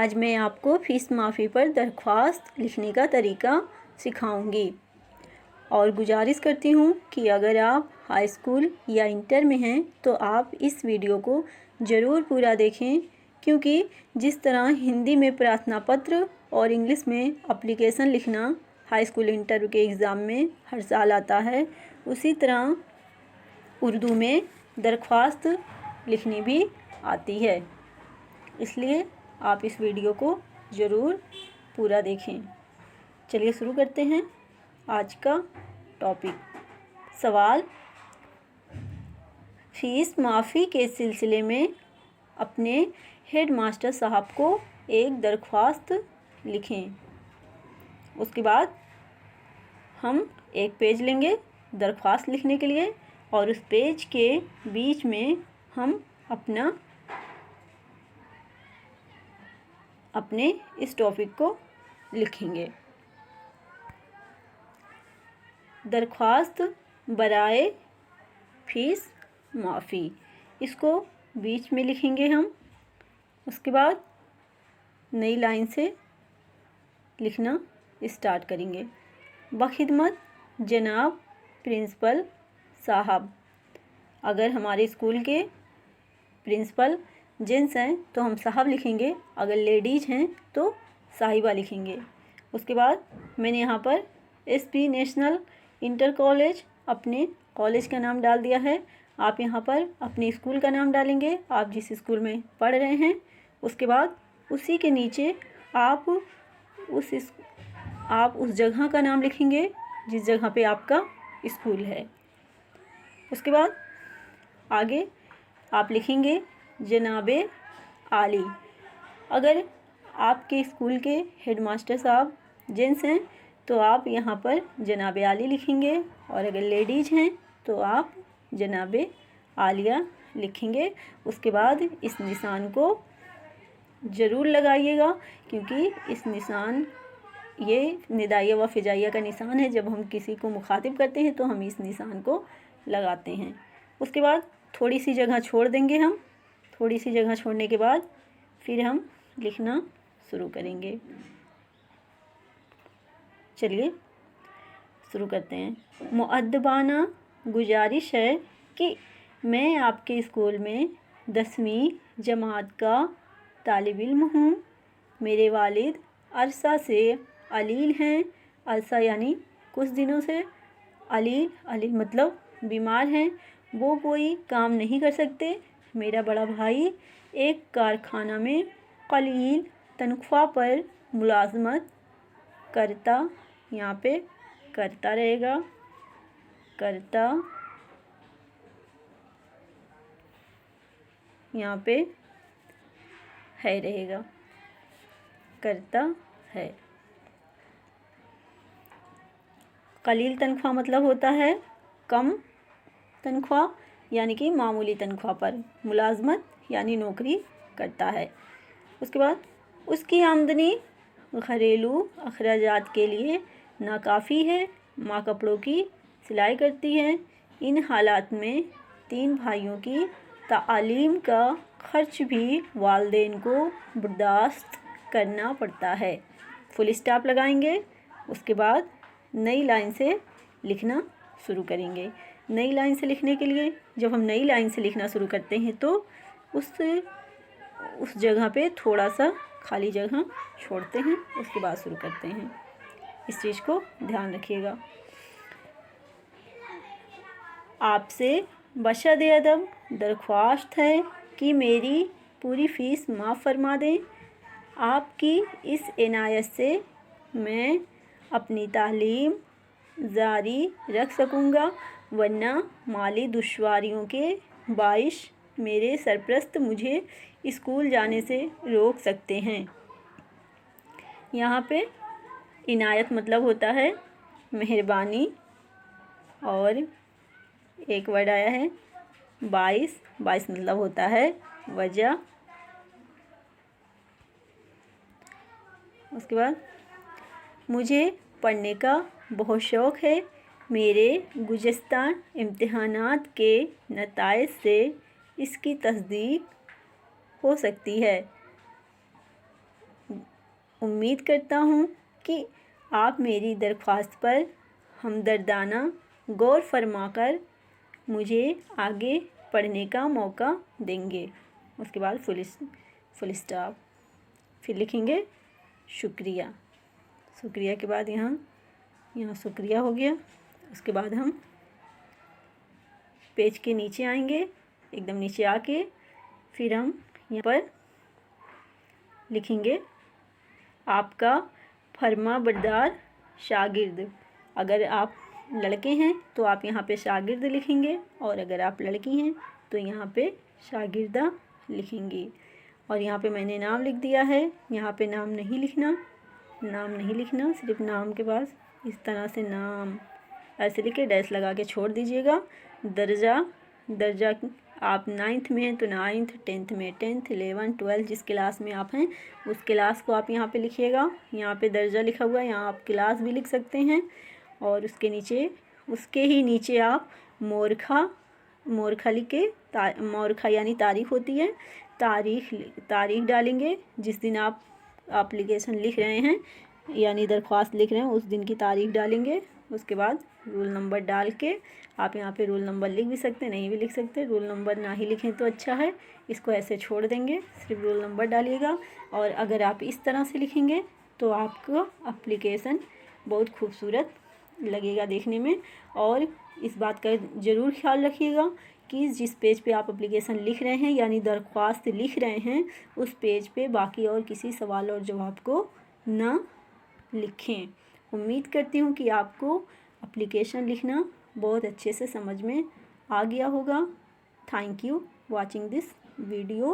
आज मैं आपको फ़ीस माफ़ी पर दरख्वास्त लिखने का तरीका सिखाऊंगी और गुजारिश करती हूँ कि अगर आप हाई स्कूल या इंटर में हैं तो आप इस वीडियो को ज़रूर पूरा देखें, क्योंकि जिस तरह हिंदी में प्रार्थना पत्र और इंग्लिश में एप्लीकेशन लिखना हाई स्कूल इंटर के एग्ज़ाम में हर साल आता है, उसी तरह उर्दू में दरख्वास्त लिखनी भी आती है। इसलिए आप इस वीडियो को ज़रूर पूरा देखें। चलिए शुरू करते हैं आज का टॉपिक। सवाल, फ़ीस माफ़ी के सिलसिले में अपने हेडमास्टर साहब को एक दरख्वास्त लिखें। उसके बाद हम एक पेज लेंगे दरख्वास्त लिखने के लिए और उस पेज के बीच में हम अपने इस टॉपिक को लिखेंगे। दरख्वास्त बराए फ़ीस माफ़ी, इसको बीच में लिखेंगे हम। उसके बाद नई लाइन से लिखना स्टार्ट करेंगे। बखिदमत जनाब प्रिंसिपल साहब। अगर हमारे स्कूल के प्रिंसिपल जेंट्स हैं तो हम साहब लिखेंगे, अगर लेडीज़ हैं तो साहिबा लिखेंगे। उसके बाद मैंने यहाँ पर एसपी नेशनल इंटर कॉलेज अपने कॉलेज का नाम डाल दिया है। आप यहाँ पर अपने स्कूल का नाम डालेंगे, आप जिस स्कूल में पढ़ रहे हैं। उसके बाद उसी के नीचे आप उस जगह का नाम लिखेंगे जिस जगह पे आपका स्कूल है। उसके बाद आगे आप लिखेंगे जनाबे आली। अगर आपके स्कूल के हेडमास्टर साहब जेंट्स हैं तो आप यहाँ पर जनाबे आली लिखेंगे, और अगर लेडीज़ हैं तो आप जनाबे आलिया लिखेंगे। उसके बाद इस निशान को ज़रूर लगाइएगा, क्योंकि इस निशान ये निदाइया व फिजाइया का निशान है। जब हम किसी को मुखातिब करते हैं तो हम इस निशान को लगाते हैं। उसके बाद थोड़ी सी जगह छोड़ देंगे हम। थोड़ी सी जगह छोड़ने के बाद फिर हम लिखना शुरू करेंगे। चलिए शुरू करते हैं। मुअद्दबाना गुजारिश है कि मैं आपके स्कूल में 10वीं जमात का तालिब इल्म हूँ। मेरे वालिद अरसा से अलील हैं। अरसा यानी कुछ दिनों से, अलील मतलब बीमार हैं, वो कोई काम नहीं कर सकते। मेरा बड़ा भाई एक कारखाना में कलील तनख्वाह पर मुलाजमत करता, यहाँ पे करता रहेगा, करता, यहाँ पे है रहेगा, करता है। कलील तनख्वाह मतलब होता है कम तनख्वाह, यानी कि मामूली तनख्वाह पर। मुलाजमत यानी नौकरी करता है। उसके बाद उसकी आमदनी घरेलू अखराजात के लिए नाकाफ़ी है। माँ कपड़ों की सिलाई करती है। इन हालात में 3 भाइयों की तालीम का खर्च भी वालिदैन को बर्दाश्त करना पड़ता है। फुल स्टॉप लगाएंगे। उसके बाद नई लाइन से लिखना शुरू करेंगे। नई लाइन से लिखने के लिए जब हम नई लाइन से लिखना शुरू करते हैं तो उस जगह पे थोड़ा सा खाली जगह छोड़ते हैं, उसके बाद शुरू करते हैं। इस चीज़ को ध्यान रखिएगा। आपसे बशद अदब दरख्वास्त है कि मेरी पूरी फ़ीस माफ़ फरमा दें। आपकी इस इनायत से मैं अपनी तालीम जारी रख सकूँगा, वरना माली दुश्वारियों के बाइश मेरे सरपरस्त मुझे स्कूल जाने से रोक सकते हैं। यहाँ पे इनायत मतलब होता है मेहरबानी, और एक वर्ड आया है बाइस मतलब होता है वजह। उसके बाद मुझे पढ़ने का बहुत शौक़ है। मेरे गुज़श्ता इम्तिहानात के नताइज से इसकी तस्दीक हो सकती है। उम्मीद करता हूँ कि आप मेरी दरख्वास्त पर हमदर्दाना गौर फरमाकर मुझे आगे पढ़ने का मौका देंगे। उसके बाद फुल स्टॉप, फिर लिखेंगे शुक्रिया। शुक्रिया के बाद यहाँ शुक्रिया हो गया। उसके बाद हम पेज के नीचे आएंगे, एकदम नीचे आके फिर हम यहाँ पर लिखेंगे आपका फर्मा बरदार शागिर्द। अगर आप लड़के हैं तो आप यहाँ पे शागिर्द लिखेंगे, और अगर आप लड़की हैं तो यहाँ पे शागिर्दा लिखेंगी। और यहाँ पे मैंने नाम लिख दिया है। यहाँ पे नाम नहीं लिखना, सिर्फ नाम के पास इस तरह से नाम ऐसे लिख के डैश लगा के छोड़ दीजिएगा। दर्जा आप 9th में हैं तो 9th, 10th में 10th, 11, 12 जिस क्लास में आप हैं उस क्लास को आप यहाँ पे लिखिएगा। यहाँ पे दर्जा लिखा हुआ है, यहाँ आप क्लास भी लिख सकते हैं। और उसके ही नीचे आप मोरखा लिख के मोरखा यानी तारीख़ होती है, तारीख़ डालेंगे जिस दिन आप एप्लीकेशन लिख रहे हैं यानी दरख्वास्त लिख रहे हैं, उस दिन की तारीख़ डालेंगे। उसके बाद रोल नंबर डाल के आप यहाँ पे रोल नंबर लिख भी सकते हैं, नहीं भी लिख सकते। रोल नंबर ना ही लिखें तो अच्छा है, इसको ऐसे छोड़ देंगे, सिर्फ रोल नंबर डालिएगा। और अगर आप इस तरह से लिखेंगे तो आपका एप्लीकेशन बहुत खूबसूरत लगेगा देखने में। और इस बात का ज़रूर ख्याल रखिएगा कि जिस पेज पे आप एप्लीकेशन लिख रहे हैं यानी दरख्वास्त लिख रहे हैं उस पेज पे बाकी और किसी सवाल और जवाब को ना लिखें। उम्मीद करती हूँ कि आपको एप्लीकेशन लिखना बहुत अच्छे से समझ में आ गया होगा। Thank you watching this video.